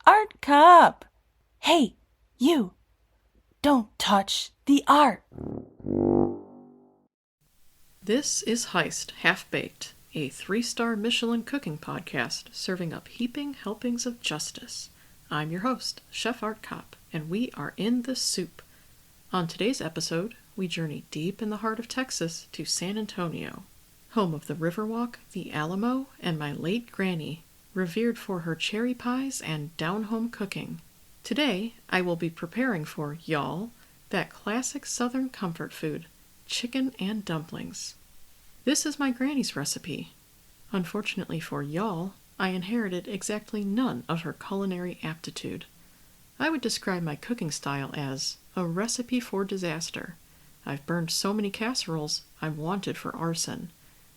art cup. Hey, you, don't touch the art. This is Heist Half-Baked, a 3-star Michelin cooking podcast serving up heaping helpings of justice. I'm your host, Chef Art Cop, and we are in the soup. On today's episode, we journey deep in the heart of Texas to San Antonio, home of the Riverwalk, the Alamo, and my late granny, revered for her cherry pies and down-home cooking. Today, I will be preparing for y'all that classic Southern comfort food, chicken and dumplings. This is my granny's recipe. Unfortunately for y'all, I inherited exactly none of her culinary aptitude. I would describe my cooking style as a recipe for disaster. I've burned so many casseroles, I'm wanted for arson.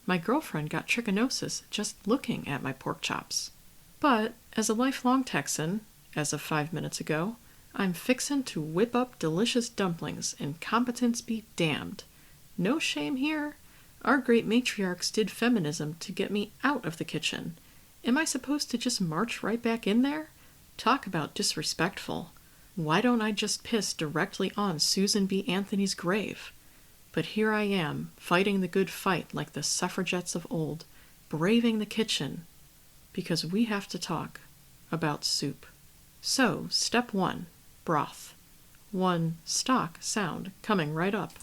My girlfriend got trichinosis just looking at my pork chops. But, as a lifelong Texan, as of 5 minutes ago, I'm fixin' to whip up delicious dumplings, and competence be damned. No shame here. Our great matriarchs did feminism to get me out of the kitchen. Am I supposed to just march right back in there? Talk about disrespectful. Why don't I just piss directly on Susan B. Anthony's grave? But here I am, fighting the good fight like the suffragettes of old, braving the kitchen, because we have to talk about soup. So, step 1, broth. One stock sound coming right up.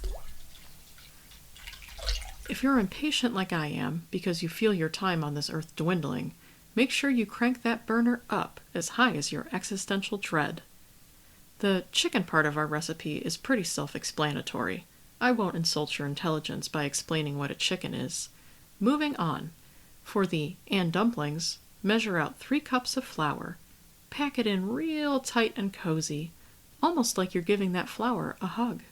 If you're impatient like I am, because you feel your time on this earth dwindling, make sure you crank that burner up as high as your existential dread. The chicken part of our recipe is pretty self-explanatory. I won't insult your intelligence by explaining what a chicken is. Moving on. For the and dumplings, measure out 3 cups of flour. Pack it in real tight and cozy, almost like you're giving that flour a hug.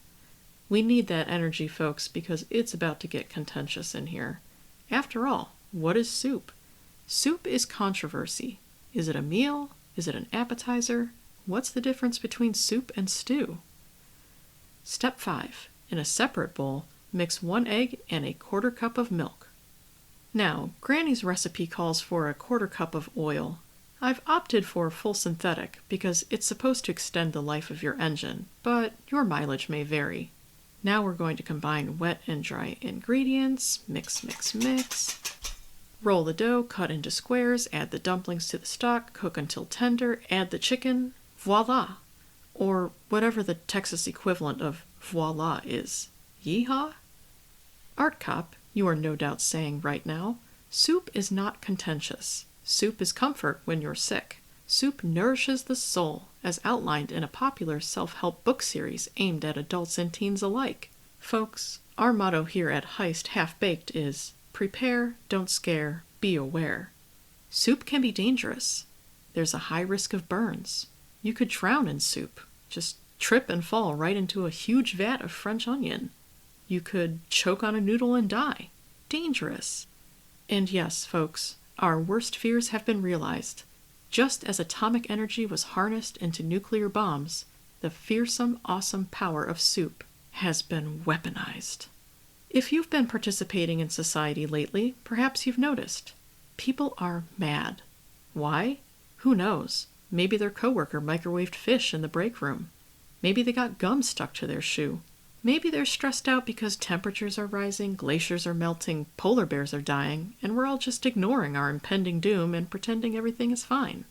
We need that energy, folks, because it's about to get contentious in here. After all, what is soup? Soup is controversy. Is it a meal? Is it an appetizer? What's the difference between soup and stew? Step 5. In a separate bowl, mix 1 egg and a 1/4 cup of milk. Now, Granny's recipe calls for a 1/4 cup of oil. I've opted for full synthetic because it's supposed to extend the life of your engine, but your mileage may vary. Now we're going to combine wet and dry ingredients, mix, mix, mix. Roll the dough, cut into squares, add the dumplings to the stock, cook until tender, add the chicken, voila! Or whatever the Texas equivalent of voila is. Yeehaw? Art Cop, you are no doubt saying right now, soup is not contentious. Soup is comfort when you're sick. Soup nourishes the soul, as outlined in a popular self-help book series aimed at adults and teens alike. Folks, our motto here at Heist Half-Baked is, prepare, don't scare, be aware. Soup can be dangerous. There's a high risk of burns. You could drown in soup. Just trip and fall right into a huge vat of French onion. You could choke on a noodle and die. Dangerous. And yes, folks, our worst fears have been realized. Just as atomic energy was harnessed into nuclear bombs, the fearsome, awesome power of soup has been weaponized. If you've been participating in society lately, perhaps you've noticed. People are mad. Why? Who knows? Maybe their coworker microwaved fish in the break room. Maybe they got gum stuck to their shoe. Maybe they're stressed out because temperatures are rising, glaciers are melting, polar bears are dying, and we're all just ignoring our impending doom and pretending everything is fine.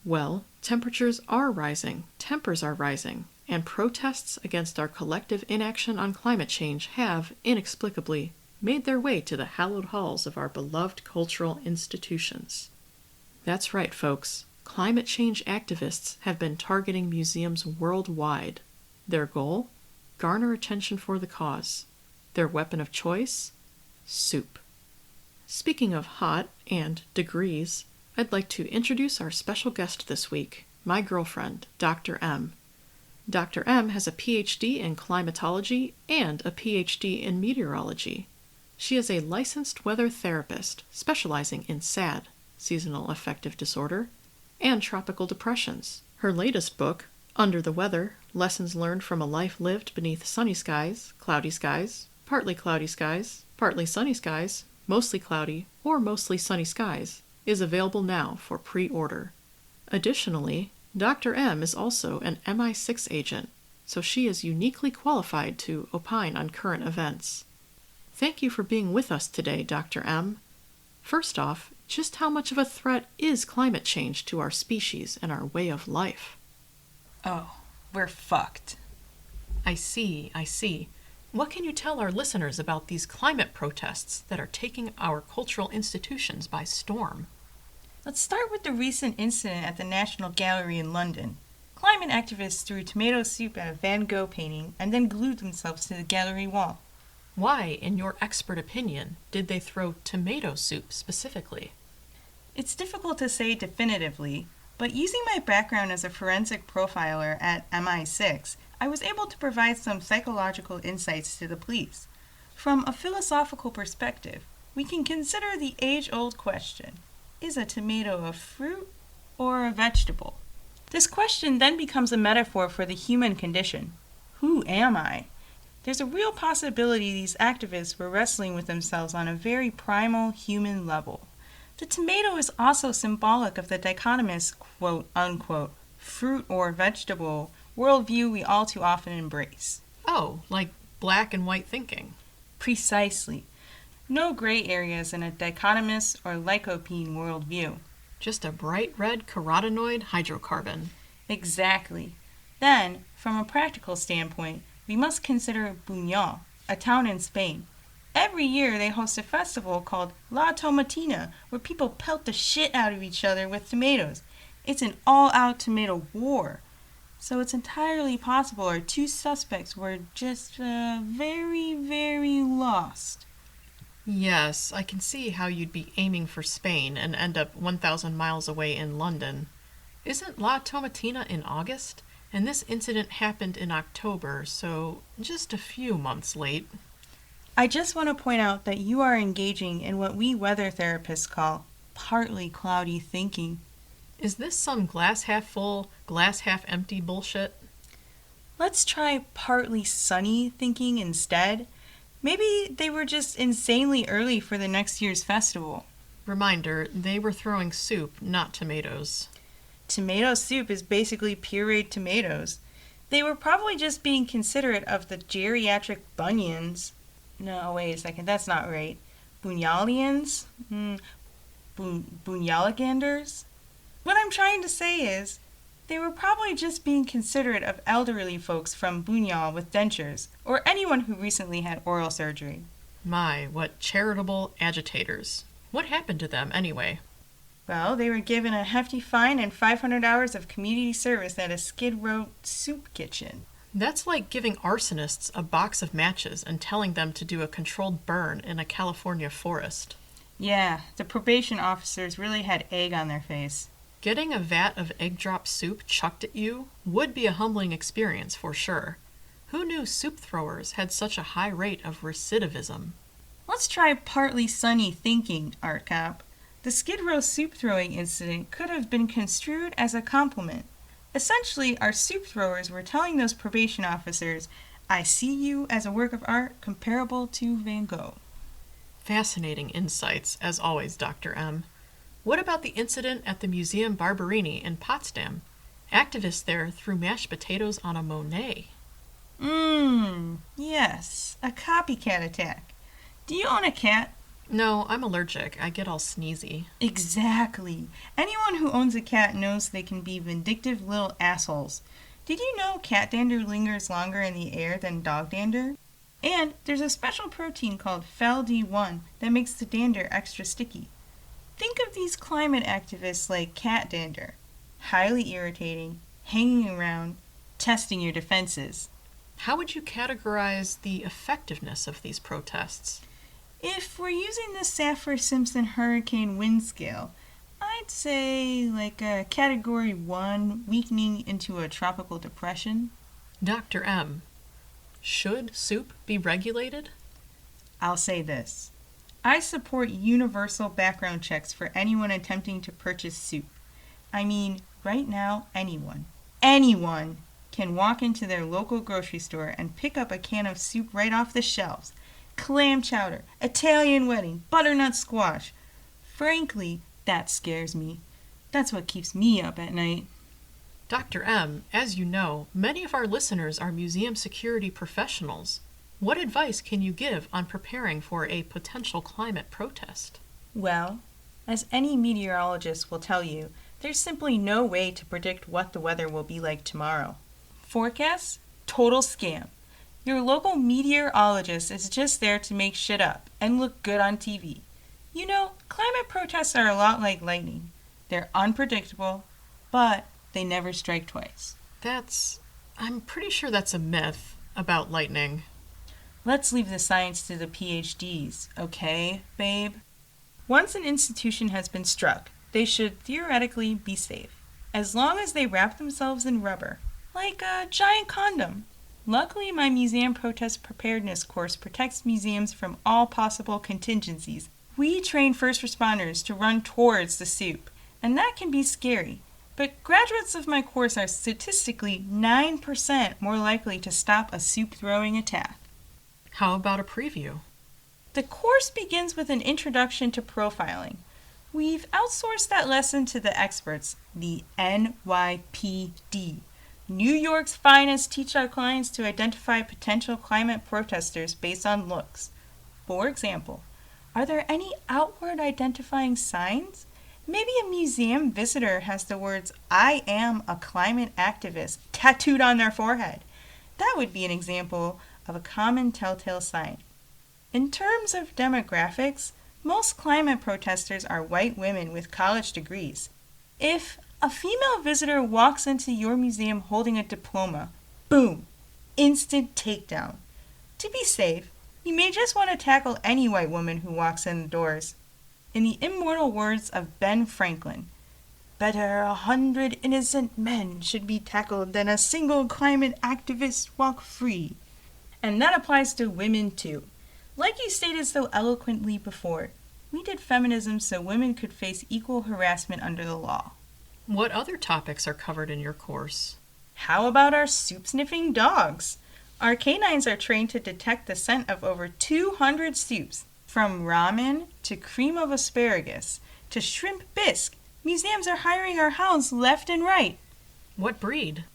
Well, temperatures are rising, tempers are rising, and protests against our collective inaction on climate change have, inexplicably, made their way to the hallowed halls of our beloved cultural institutions. That's right, folks. Climate change activists have been targeting museums worldwide. Their goal? Garner attention for the cause. Their weapon of choice? Soup. Speaking of hot and degrees, I'd like to introduce our special guest this week, my girlfriend, Dr. M. Dr. M has a PhD in climatology and a PhD in meteorology. She is a licensed weather therapist specializing in SAD, seasonal affective disorder, and tropical depressions. Her latest book, Under the Weather, Lessons Learned from a Life Lived Beneath Sunny Skies, Cloudy Skies, Partly Cloudy Skies, Partly Sunny Skies, Mostly Cloudy, or Mostly Sunny Skies, is available now for pre-order. Additionally, Dr. M is also an MI6 agent, so she is uniquely qualified to opine on current events. Thank you for being with us today, Dr. M. First off, just how much of a threat is climate change to our species and our way of life? Oh, we're fucked. I see. What can you tell our listeners about these climate protests that are taking our cultural institutions by storm? Let's start with the recent incident at the National Gallery in London. Climate activists threw tomato soup at a Van Gogh painting and then glued themselves to the gallery wall. Why, in your expert opinion, did they throw tomato soup specifically? It's difficult to say definitively, but using my background as a forensic profiler at MI6, I was able to provide some psychological insights to the police. From a philosophical perspective, we can consider the age-old question: is a tomato a fruit or a vegetable? This question then becomes a metaphor for the human condition. Who am I? There's a real possibility these activists were wrestling with themselves on a very primal human level. The tomato is also symbolic of the dichotomous, quote-unquote, fruit or vegetable worldview we all too often embrace. Oh, like black and white thinking. Precisely. No gray areas in a dichotomous or lycopene worldview. Just a bright red carotenoid hydrocarbon. Exactly. Then, from a practical standpoint, we must consider Buñol, a town in Spain. Every year they host a festival called La Tomatina, where people pelt the shit out of each other with tomatoes. It's an all-out tomato war. So it's entirely possible our two suspects were just very, very lost. Yes, I can see how you'd be aiming for Spain and end up 1,000 miles away in London. Isn't La Tomatina in August? And this incident happened in October, so just a few months late. I just want to point out that you are engaging in what we weather therapists call partly cloudy thinking. Is this some glass half full, glass half empty bullshit? Let's try partly sunny thinking instead. Maybe they were just insanely early for the next year's festival. Reminder, they were throwing soup, not tomatoes. Tomato soup is basically pureed tomatoes. They were probably just being considerate of the geriatric bunions. No, wait a second, that's not right. Bunyalians? Bunyaliganders? What I'm trying to say is, they were probably just being considerate of elderly folks from Bunyal with dentures, or anyone who recently had oral surgery. My, what charitable agitators. What happened to them, anyway? Well, they were given a hefty fine and 500 hours of community service at a Skid Row soup kitchen. That's like giving arsonists a box of matches and telling them to do a controlled burn in a California forest. Yeah, the probation officers really had egg on their face. Getting a vat of egg drop soup chucked at you would be a humbling experience for sure. Who knew soup throwers had such a high rate of recidivism? Let's try partly sunny thinking, Art Cop. The Skid Row soup throwing incident could have been construed as a compliment. Essentially, our soup throwers were telling those probation officers, I see you as a work of art comparable to Van Gogh. Fascinating insights, as always, Dr. M. What about the incident at the Museum Barberini in Potsdam? Activists there threw mashed potatoes on a Monet. Yes, a copycat attack. Do you own a cat? No, I'm allergic. I get all sneezy. Exactly. Anyone who owns a cat knows they can be vindictive little assholes. Did you know cat dander lingers longer in the air than dog dander? And there's a special protein called FeLD1 that makes the dander extra sticky. Think of these climate activists like cat dander. Highly irritating, hanging around, testing your defenses. How would you categorize the effectiveness of these protests? If we're using the Saffir-Simpson hurricane wind scale, I'd say like a category 1 weakening into a tropical depression. Dr. M, should soup be regulated? I'll say this. I support universal background checks for anyone attempting to purchase soup. I mean, right now, anyone can walk into their local grocery store and pick up a can of soup right off the shelves. Clam chowder, Italian wedding, butternut squash. Frankly, that scares me. That's what keeps me up at night. Dr. M, as you know, many of our listeners are museum security professionals. What advice can you give on preparing for a potential climate protest? Well, as any meteorologist will tell you, there's simply no way to predict what the weather will be like tomorrow. Forecasts? Total scam. Your local meteorologist is just there to make shit up and look good on TV. You know, climate protests are a lot like lightning. They're unpredictable, but they never strike twice. I'm pretty sure that's a myth about lightning. Let's leave the science to the PhDs, okay, babe? Once an institution has been struck, they should theoretically be safe, as long as they wrap themselves in rubber, like a giant condom. Luckily, my museum protest preparedness course protects museums from all possible contingencies. We train first responders to run towards the soup, and that can be scary. But graduates of my course are statistically 9% more likely to stop a soup-throwing attack. How about a preview? The course begins with an introduction to profiling. We've outsourced that lesson to the experts, the NYPD. New York's finest teach our clients to identify potential climate protesters based on looks. For example, are there any outward identifying signs? Maybe a museum visitor has the words, "I am a climate activist," tattooed on their forehead. That would be an example of a common telltale sign. In terms of demographics, most climate protesters are white women with college degrees. If a female visitor walks into your museum holding a diploma, boom, instant takedown. To be safe, you may just want to tackle any white woman who walks in the doors. In the immortal words of Ben Franklin, "Better 100 innocent men should be tackled than a single climate activist walk free." And that applies to women too. Like you stated so eloquently before, we did feminism so women could face equal harassment under the law. What other topics are covered in your course? How about our soup-sniffing dogs? Our canines are trained to detect the scent of over 200 soups. From ramen to cream of asparagus to shrimp bisque, museums are hiring our hounds left and right. What breed?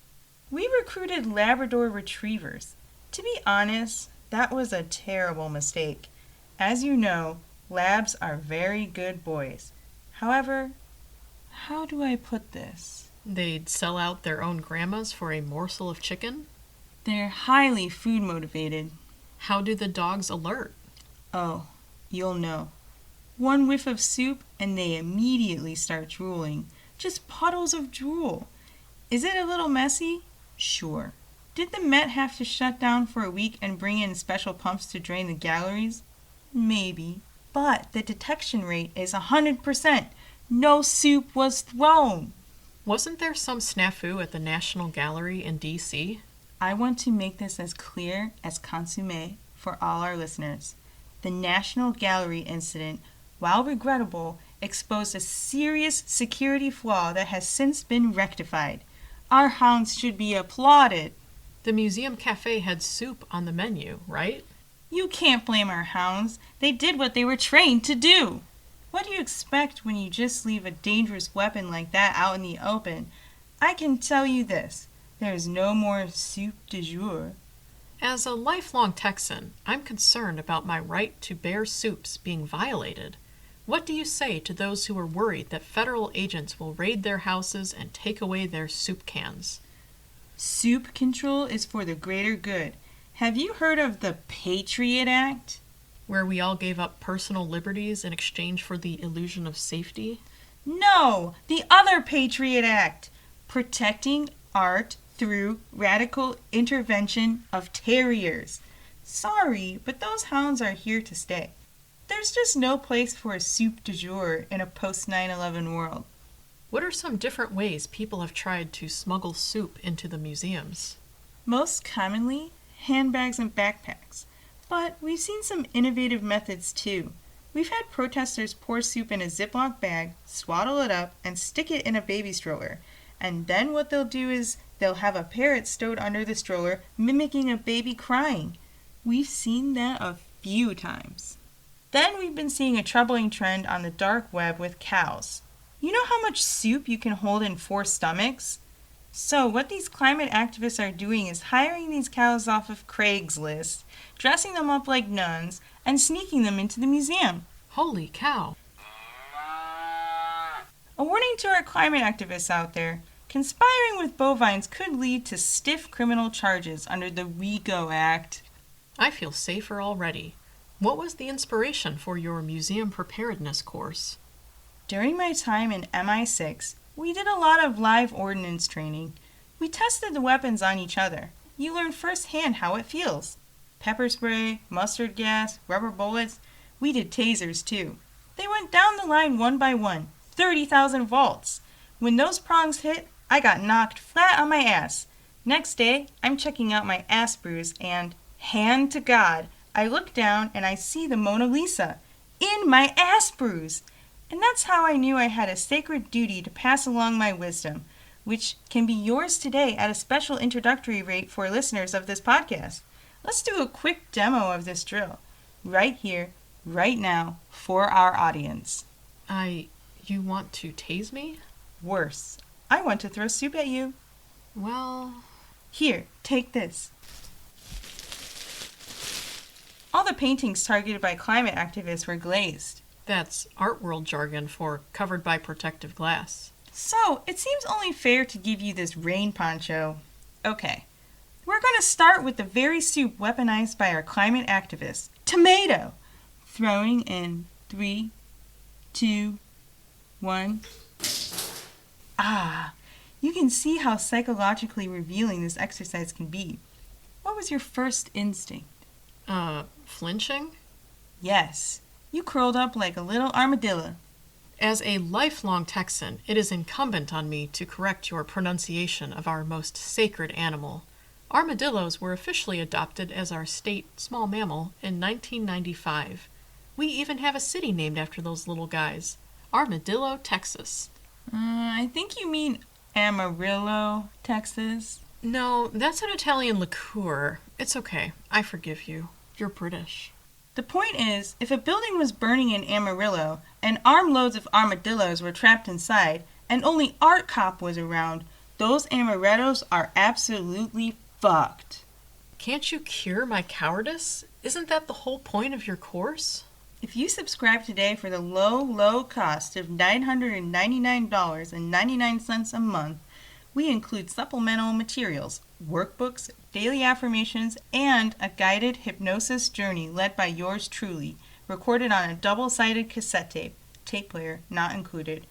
We recruited Labrador retrievers. To be honest, that was a terrible mistake. As you know, labs are very good boys. However, how do I put this? They'd sell out their own grandmas for a morsel of chicken? They're highly food motivated. How do the dogs alert? Oh, you'll know. One whiff of soup and they immediately start drooling. Just puddles of drool. Is it a little messy? Sure. Did the Met have to shut down for a week and bring in special pumps to drain the galleries? Maybe. But the detection rate is 100%. No soup was thrown. Wasn't there some snafu at the National Gallery in D.C.? I want to make this as clear as consommé for all our listeners. The National Gallery incident, while regrettable, exposed a serious security flaw that has since been rectified. Our hounds should be applauded. The museum cafe had soup on the menu, right? You can't blame our hounds. They did what they were trained to do. What do you expect when you just leave a dangerous weapon like that out in the open? I can tell you this. There's no more soup du jour. As a lifelong Texan, I'm concerned about my right to bear soups being violated. What do you say to those who are worried that federal agents will raid their houses and take away their soup cans? Soup control is for the greater good. Have you heard of the Patriot Act? Where we all gave up personal liberties in exchange for the illusion of safety? No, the other Patriot Act. Protecting art through radical intervention of terriers. Sorry, but those hounds are here to stay. There's just no place for a soup du jour in a post-9/11 world. What are some different ways people have tried to smuggle soup into the museums? Most commonly, handbags and backpacks. But we've seen some innovative methods too. We've had protesters pour soup in a Ziploc bag, swaddle it up, and stick it in a baby stroller. And then what they'll do is they'll have a parrot stowed under the stroller, mimicking a baby crying. We've seen that a few times. Then we've been seeing a troubling trend on the dark web with cows. You know how much soup you can hold in 4 stomachs? So what these climate activists are doing is hiring these cows off of Craigslist, dressing them up like nuns, and sneaking them into the museum. Holy cow. A warning to our climate activists out there. Conspiring with bovines could lead to stiff criminal charges under the RICO Act. I feel safer already. What was the inspiration for your museum preparedness course? During my time in MI6, we did a lot of live ordnance training. We tested the weapons on each other. You learn firsthand how it feels. Pepper spray, mustard gas, rubber bullets. We did tasers too. They went down the line one by one, 30,000 volts. When those prongs hit, I got knocked flat on my ass. Next day, I'm checking out my ass bruise and, hand to God, I look down and I see the Mona Lisa in my ass bruise. And that's how I knew I had a sacred duty to pass along my wisdom, which can be yours today at a special introductory rate for listeners of this podcast. Let's do a quick demo of this drill, right here, right now, for our audience. You want to tase me? Worse, I want to throw soup at you. Well... Here, take this. All the paintings targeted by climate activists were glazed. That's art world jargon for covered by protective glass. So, it seems only fair to give you this rain poncho. Okay, we're going to start with the very soup weaponized by our climate activists. Tomato! Throwing in 3, 2, 1. Ah, you can see how psychologically revealing this exercise can be. What was your first instinct? Flinching? Yes, you curled up like a little armadillo. As a lifelong Texan, it is incumbent on me to correct your pronunciation of our most sacred animal. Armadillos were officially adopted as our state small mammal in 1995. We even have a city named after those little guys, Armadillo, Texas. I think you mean Amarillo, Texas. No, that's an Italian liqueur. It's okay. I forgive you. You're British. The point is, if a building was burning in Amarillo and armloads of armadillos were trapped inside and only Art Cop was around, those amarettos are absolutely fucked. Can't you cure my cowardice? Isn't that the whole point of your course? If you subscribe today for the low cost of $999.99 a month, we include supplemental materials, workbooks, daily affirmations, and a guided hypnosis journey led by yours truly, recorded on a double-sided cassette tape player not included.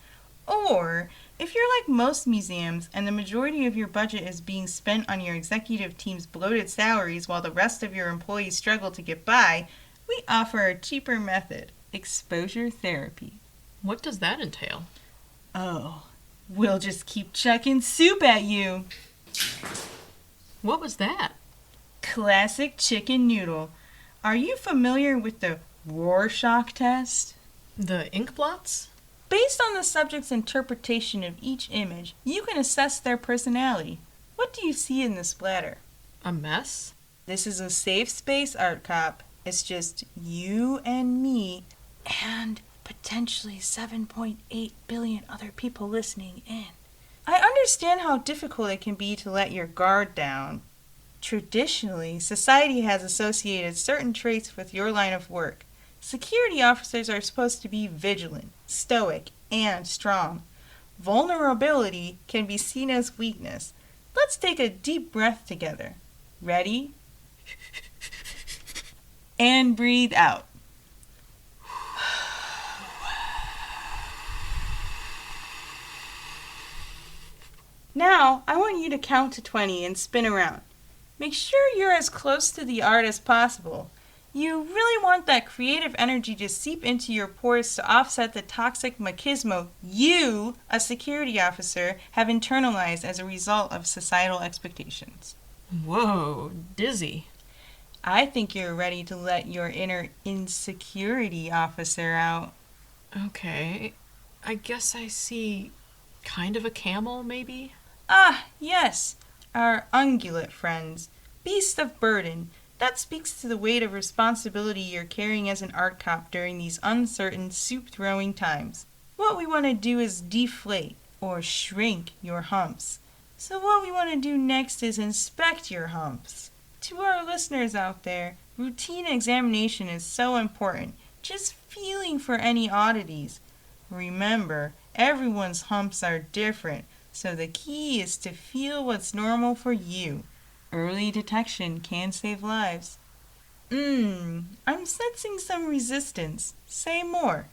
Or, if you're like most museums and the majority of your budget is being spent on your executive team's bloated salaries while the rest of your employees struggle to get by, we offer a cheaper method, exposure therapy. What does that entail? Oh, we'll just keep chucking soup at you. What was that? Classic chicken noodle. Are you familiar with the Rorschach test? The ink blots? Based on the subject's interpretation of each image, you can assess their personality. What do you see in the splatter? A mess? This is a safe space, Art Cop. It's just you and me and potentially 7.8 billion other people listening in. I understand how difficult it can be to let your guard down. Traditionally, society has associated certain traits with your line of work. Security officers are supposed to be vigilant, stoic, and strong. Vulnerability can be seen as weakness. Let's take a deep breath together. Ready? And breathe out. Now, I want you to count to 20 and spin around. Make sure you're as close to the art as possible. You really want that creative energy to seep into your pores to offset the toxic machismo you, a security officer, have internalized as a result of societal expectations. Whoa, dizzy. I think you're ready to let your inner insecurity officer out. Okay, I guess I see kind of a camel, maybe? Ah, yes, our ungulate friends. Beast of burden. That speaks to the weight of responsibility you're carrying as an art cop during these uncertain, soup-throwing times. What we want to do is deflate, or shrink, your humps. So what we want to do next is inspect your humps. To our listeners out there, routine examination is so important. Just feeling for any oddities. Remember, everyone's humps are different, so the key is to feel what's normal for you. Early detection can save lives. I'm sensing some resistance. Say more.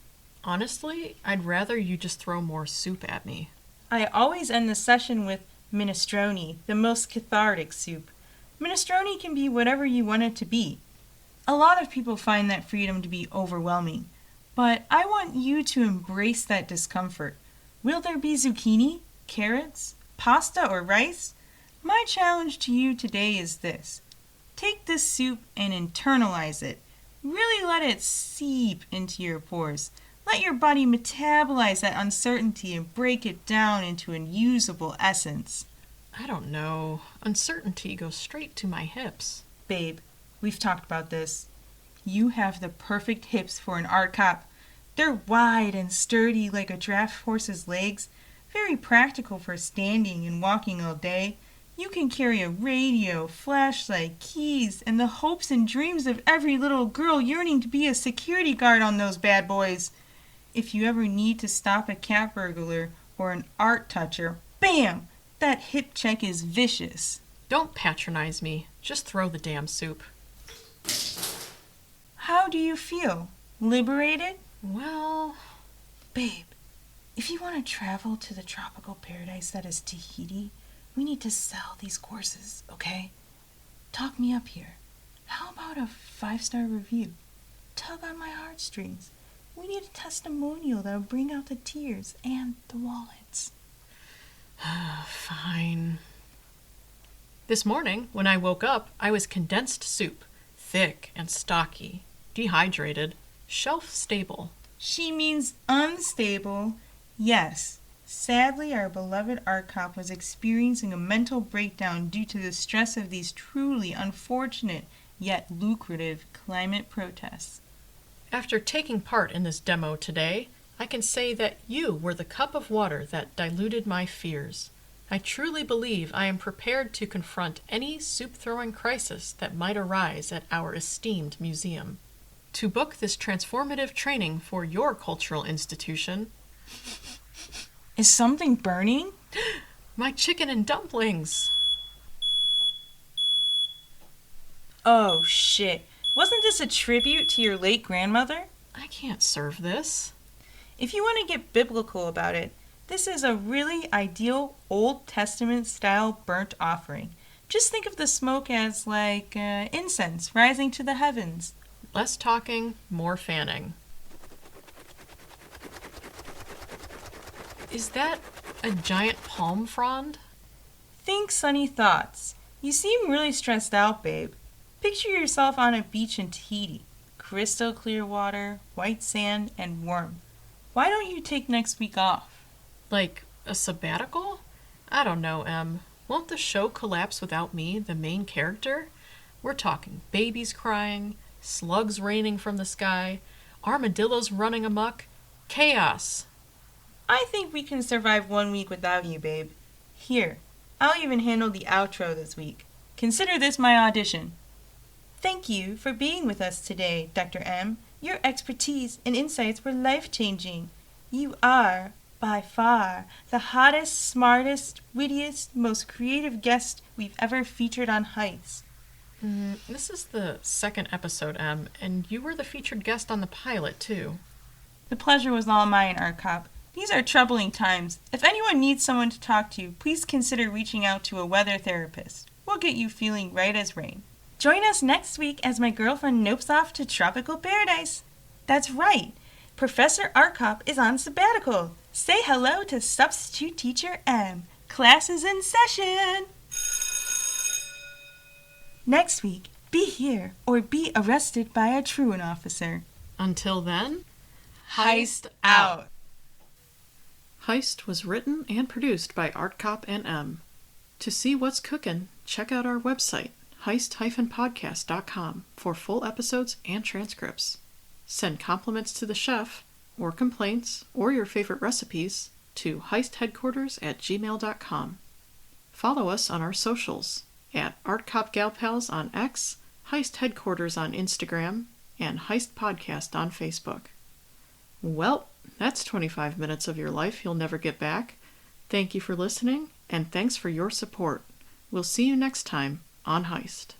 Honestly, I'd rather you just throw more soup at me. I always end the session with minestrone, the most cathartic soup. Minestrone can be whatever you want it to be. A lot of people find that freedom to be overwhelming, but I want you to embrace that discomfort. Will there be zucchini, carrots, pasta, or rice? My challenge to you today is this. Take this soup and internalize it. Really let it seep into your pores. Let your body metabolize that uncertainty and break it down into a usable essence. I don't know. Uncertainty goes straight to my hips. Babe, we've talked about this. You have the perfect hips for an art cop. They're wide and sturdy like a draft horse's legs, very practical for standing and walking all day. You can carry a radio, flashlight, keys, and the hopes and dreams of every little girl yearning to be a security guard on those bad boys. If you ever need to stop a cat burglar or an art toucher, bam! That hip check is vicious. Don't patronize me. Just throw the damn soup. How do you feel? Liberated? Well, Babe, if you want to travel to the tropical paradise that is Tahiti, we need to sell these courses, okay? Talk me up here. How about a 5-star review? Tug on my heartstrings. We need a testimonial that'll bring out the tears and the wallets. fine. This morning, when I woke up, I was condensed soup, thick and stocky, dehydrated, shelf-stable. She means unstable. Yes. Sadly, our beloved art cop was experiencing a mental breakdown due to the stress of these truly unfortunate yet lucrative climate protests. After taking part in this demo today, I can say that you were the cup of water that diluted my fears. I truly believe I am prepared to confront any soup-throwing crisis that might arise at our esteemed museum. To book this transformative training for your cultural institution... Is something burning? My chicken and dumplings! Oh, shit. Wasn't this a tribute to your late grandmother? I can't serve this. If you want to get biblical about it, this is a really ideal Old Testament style burnt offering. Just think of the smoke as like incense rising to the heavens. Less talking, more fanning. Is that a giant palm frond? Think sunny thoughts. You seem really stressed out, babe. Picture yourself on a beach in Tahiti. Crystal clear water, white sand, and warm. Why don't you take next week off? Like a sabbatical? I don't know, Em. Won't the show collapse without me, the main character? We're talking babies crying, slugs raining from the sky, armadillos running amok, chaos. I think we can survive 1 week without you, babe. Here, I'll even handle the outro this week. Consider this my audition. Thank you for being with us today, Dr. M. Your expertise and insights were life-changing. You are, by far, the hottest, smartest, wittiest, most creative guest we've ever featured on Heights. This is the second episode, Em, and you were the featured guest on the pilot, too. The pleasure was all mine, Art Cop. These are troubling times. If anyone needs someone to talk to, please consider reaching out to a weather therapist. We'll get you feeling right as rain. Join us next week as my girlfriend nopes off to tropical paradise. That's right. Professor Art Cop is on sabbatical. Say hello to substitute teacher M. Class is in session. Next week, be here or be arrested by a truant officer. Until then, Heist out. Heist was written and produced by Art Cop and M. To see what's cooking, check out our website, heist-podcast.com, for full episodes and transcripts. Send compliments to the chef, or complaints, or your favorite recipes to heistheadquarters@gmail.com. Follow us on our socials at Art Cop Gal Pals on X, Heist Headquarters on Instagram, and Heist Podcast on Facebook. Well, that's 25 minutes of your life you'll never get back. Thank you for listening, and thanks for your support. We'll see you next time on Heist.